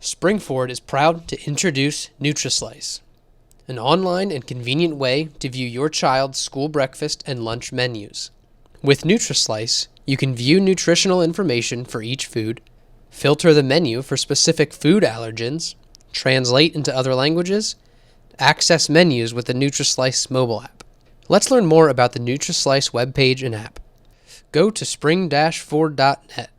Springford is proud to introduce NutriSlice, an online and convenient way to view your child's school breakfast and lunch menus. With NutriSlice, you can view nutritional information for each food, filter the menu for specific food allergens, translate into other languages, access menus with the NutriSlice mobile app. Let's learn more about the NutriSlice webpage and app. Go to spring-ford.net.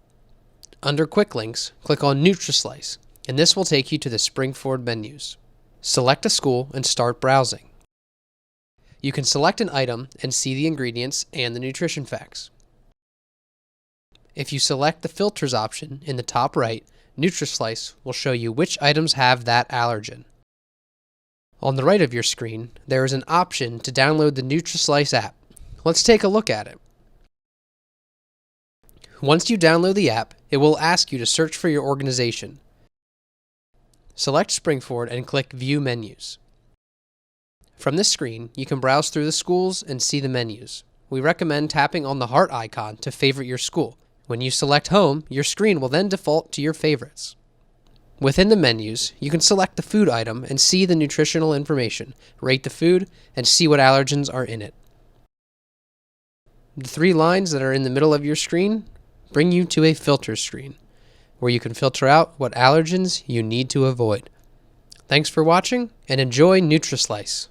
Under Quick Links, click on NutriSlice, and this will take you to the Springford menus. Select a school and start browsing. You can select an item and see the ingredients and the nutrition facts. If you select the Filters option in the top right, NutriSlice will show you which items have that allergen. On the right of your screen, there is an option to download the NutriSlice app. Let's take a look at it. Once you download the app, it will ask you to search for your organization. Select Springford and click View Menus. From this screen, you can browse through the schools and see the menus. We recommend tapping on the heart icon to favorite your school. When you select Home, your screen will then default to your favorites. Within the menus, you can select the food item and see the nutritional information, rate the food, and see what allergens are in it. The three lines that are in the middle of your screen bring you to a filter screen, where you can filter out what allergens you need to avoid. Thanks for watching, and enjoy NutriSlice.